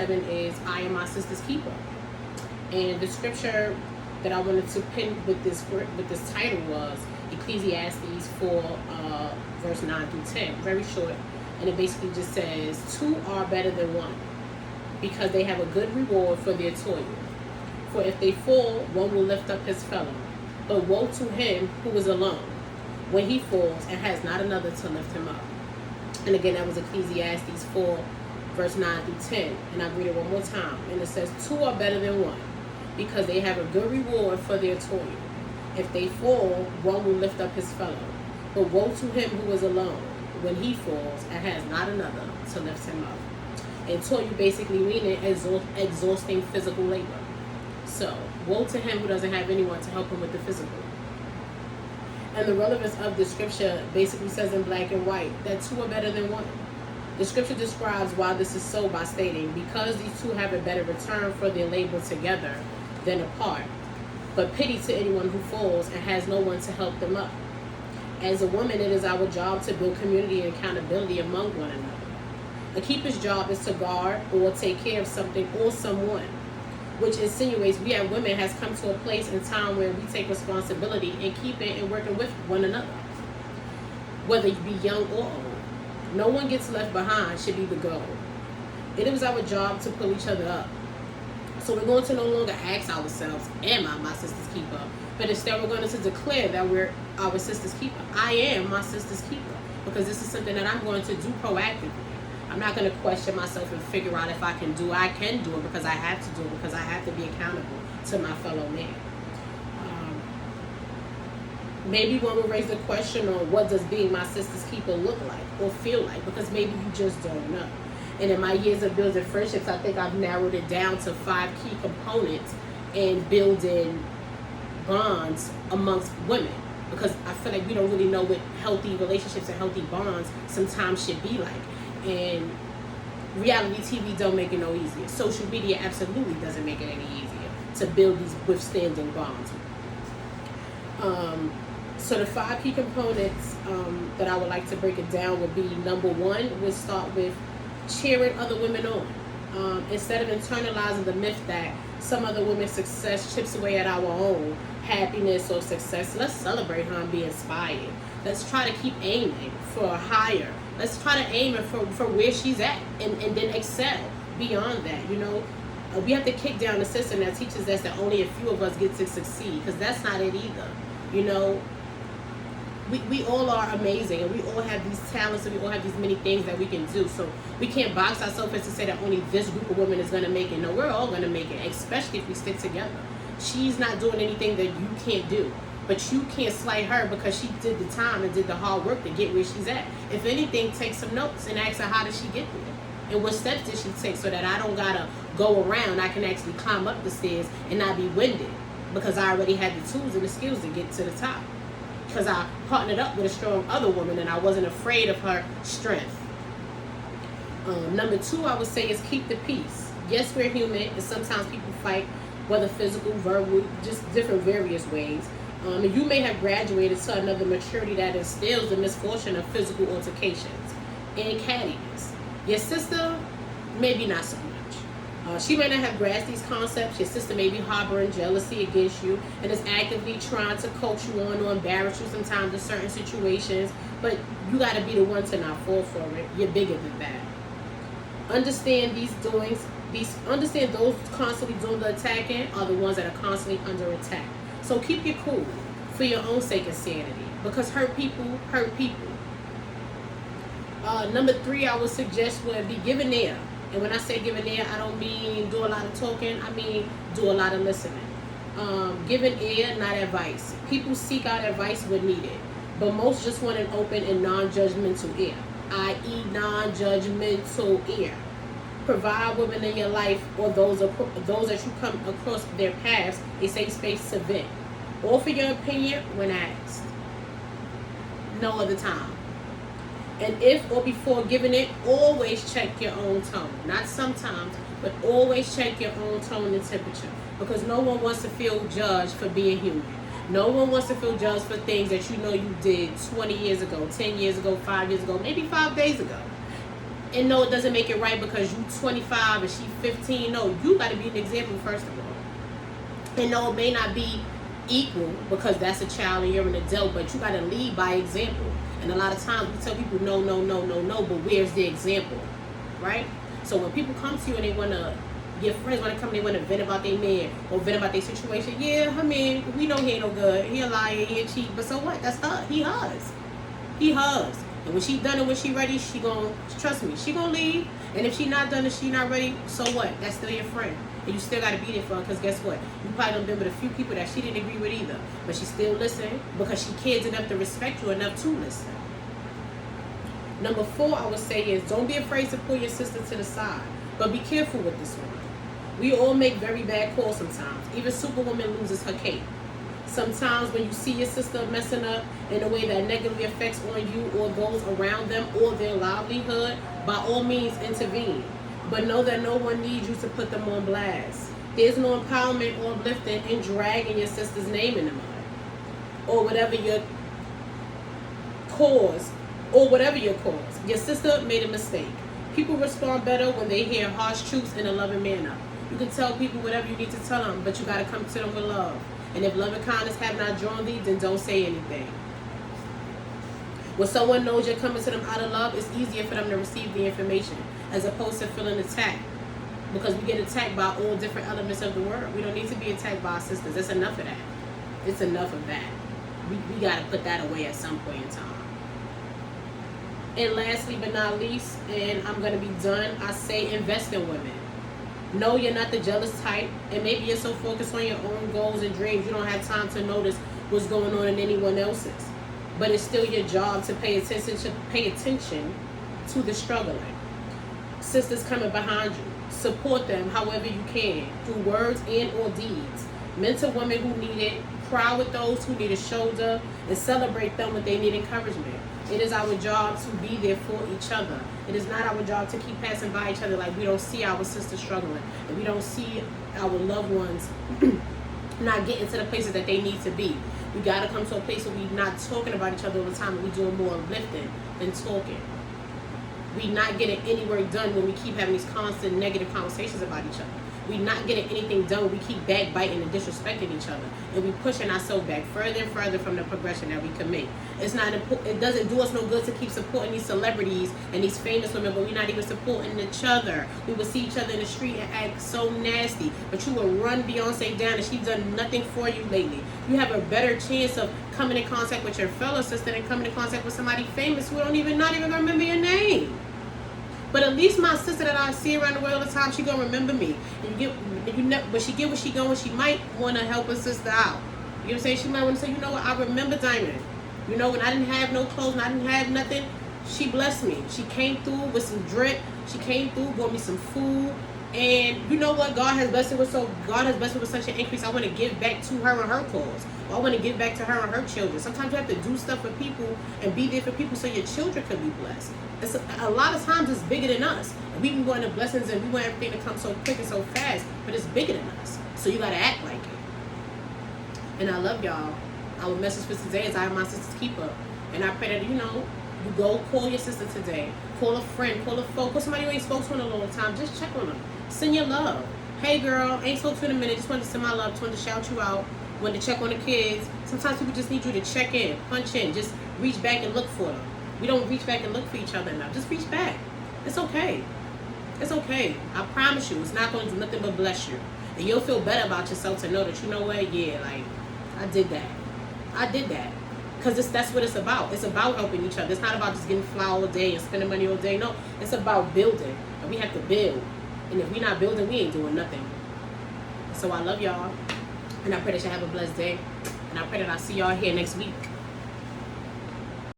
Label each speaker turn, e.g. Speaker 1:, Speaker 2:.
Speaker 1: 7 is I am my sister's keeper. And the scripture that I wanted to pin with this title was Ecclesiastes 4, verse 9 through 10. Very short. And it basically just says, two are better than one, because they have a good reward for their toil. For if they fall, one will lift up his fellow. But woe to him who is alone when he falls and has not another to lift him up. And again, that was Ecclesiastes 4, verse 9 through 10. And I'll read it one more time. And it says, two are better than one, because they have a good reward for their toil. If they fall, one will lift up his fellow. But woe to him who is alone when he falls and has not another to lift him up. And toil basically meaning exhausting physical labor. So, woe to him who doesn't have anyone to help him with the physical. And the relevance of the scripture basically says in black and white that two are better than one. The scripture describes why this is so by stating, because these two have a better return for their labor together than apart. But pity to anyone who falls and has no one to help them up. As a woman, it is our job to build community and accountability among one another. A keeper's job is to guard or take care of something or someone, which insinuates we as women has come to a place in time where we take responsibility in keeping and working with one another, whether you be young or old. No one gets left behind should be the goal. It is our job to pull each other up. So we're going to no longer ask ourselves, am I my sister's keeper? But instead we're going to declare that we're our sister's keeper. I am my sister's keeper, because this is something that I'm going to do proactively. I'm not going to question myself and figure out if I can do it. I can do it because I have to do it, because I have to be accountable to my fellow man. Maybe one will raise the question on what does being my sister's keeper look like or feel like, because maybe you just don't know. And in my years of building friendships, I think I've narrowed it down to 5 key components in building bonds amongst women, because I feel like we don't really know what healthy relationships and healthy bonds sometimes should be like. And reality TV don't make it no easier. Social media absolutely doesn't make it any easier to build these withstanding bonds. So the 5 key components that I would like to break it down would be, number 1, we'll start with cheering other women on. Instead of internalizing the myth that some other women's success chips away at our own happiness or success, let's celebrate her and be inspired. Let's try to keep aiming for higher. Let's try to aim for where she's at and then excel beyond that. We have to kick down the system that teaches us that only a few of us get to succeed, because that's not it either. We all are amazing, and we all have these talents, and we all have these many things that we can do. So we can't box ourselves in to say that only this group of women is going to make it. No, we're all going to make it, especially if we stick together. She's not doing anything that you can't do, but you can't slight her because she did the time and did the hard work to get where she's at. If anything, take some notes and ask her, how did she get there? And what steps did she take, so that I don't got to go around. I can actually climb up the stairs and not be winded, because I already had the tools and the skills to get to the top. Because I partnered up with a strong other woman and I wasn't afraid of her strength. Number 2, I would say, is keep the peace. Yes, we're human, and sometimes people fight, whether physical, verbal, just different various ways. And you may have graduated to another maturity that instills the misfortune of physical altercations and cattiness. Your sister, maybe not so much. She may not have grasped these concepts. Your sister may be harboring jealousy against you and is actively trying to coach you on or embarrass you sometimes in certain situations. But you got to be the one to not fall for it. You're bigger than that. Understand understand those constantly doing the attacking are the ones that are constantly under attack. So keep your cool for your own sake and sanity, because hurt people hurt people. Number 3, I would suggest would be give an ear. And when I say give an ear, I don't mean do a lot of talking. I mean do a lot of listening. Give an ear, not advice. People seek out advice when needed, but most just want an open and non-judgmental ear, i.e. non-judgmental ear. Provide women in your life, or those that you come across their paths, a safe space to vent. Offer your opinion when asked. No other time. And if or before giving it, always check your own tone. Not sometimes, but always check your own tone and temperature. Because no one wants to feel judged for being human. No one wants to feel judged for things that you know you did 20 years ago, 10 years ago, 5 years ago, maybe 5 days ago. And no, it doesn't make it right because you 25 and she 15. No, you got to be an example first of all. And no, it may not be equal because that's a child and you're an adult, but you got to lead by example. And a lot of times we tell people no, no, no, no, no, but where's the example, right? So when people come to you and they want to, your friends want to come, they want to vent about their man or vent about their situation. Yeah, I mean, we know he ain't no good. He a liar, he a cheat, but so what? That's her. He hers. He hers. And when she done it, when she ready, she gon' trust me. She gonna leave. And if she not done it, she not ready. So what? That's still your friend, and you still gotta be there for her. Cause guess what? You probably done been with a few people that she didn't agree with either, but she still listen because she cares enough to respect you enough to listen. Number 4, I would say is don't be afraid to pull your sister to the side, but be careful with this one. We all make very bad calls sometimes. Even Superwoman loses her cape. Sometimes when you see your sister messing up in a way that negatively affects on you or those around them or their livelihood, by all means intervene. But know that no one needs you to put them on blast. There's no empowerment or uplifting in dragging your sister's name in the mud. Or whatever your cause, Your sister made a mistake. People respond better when they hear harsh truths in a loving manner. You can tell people whatever you need to tell them, but you got to come to them with love. And if love and kindness have not drawn thee, then don't say anything. When someone knows you're coming to them out of love, it's easier for them to receive the information as opposed to feeling attacked. Because we get attacked by all different elements of the world. We don't need to be attacked by our sisters. It's enough of that. It's enough of that. We got to put that away at some point in time. And lastly but not least, and I'm going to be done, I say invest in women. No, you're not the jealous type, and maybe you're so focused on your own goals and dreams you don't have time to notice what's going on in anyone else's. But it's still your job to pay attention to the struggling. Sisters coming behind you, support them however you can through words and or deeds. Mentor women who need it, cry with those who need a shoulder, and celebrate them when they need encouragement. It is our job to be there for each other. It is not our job to keep passing by each other like we don't see our sisters struggling, and we don't see our loved ones not getting to the places that they need to be. We got to come to a place where we're not talking about each other all the time, and we're doing more lifting than talking. We're not getting any work done when we keep having these constant negative conversations about each other. We're not getting anything done when we keep backbiting and disrespecting each other, and we're pushing ourselves back further and further from the progression that we can make. It doesn't do us no good to keep supporting these celebrities and these famous women, but we're not even supporting each other. We will see each other in the street and act so nasty, but you will run Beyonce down and she's done nothing for you lately. You have a better chance of coming in contact with your fellow sister than coming in contact with somebody famous who not even remember your name. But at least my sister that I see around the world all the time, she gonna remember me. But she get where she going. She might want to help her sister out. You know what I'm saying? She might want to say, you know what? I remember Diamond. You know, when I didn't have no clothes, and I didn't have nothing, she blessed me. She came through with some drip. She came through, bought me some food. And you know what? God has blessed her with such an increase. I want to give back to her and her cause. Or I want to give back to her and her children. Sometimes you have to do stuff for people and be there for people so your children can be blessed. A lot of times it's bigger than us. And we can go into blessings and we want everything to come so quick and so fast, but it's bigger than us. So you got to act like it. And I love y'all. Our message for today is I am my sister's keeper. And I pray that, you go call your sister today. Call a friend, call a folk, call somebody who ain't spoke to in a long time. Just check on them. Send your love. Hey girl, ain't spoke to in a minute. Just wanted to send my love. Just wanted to shout you out. Wanted to check on the kids. Sometimes people just need you to check in, punch in, just reach back and look for them. We don't reach back and look for each other enough. Just reach back. It's okay. It's okay. I promise you, it's not going to do nothing but bless you. And you'll feel better about yourself to know that, you know what, yeah, like, I did that. I did that. Because that's what it's about. It's about helping each other. It's not about just getting flour all day and spending money all day. No, it's about building. And we have to build. And if we're not building, we ain't doing nothing. So I love y'all. And I pray that you have a blessed day. And I pray that I'll see y'all here next week.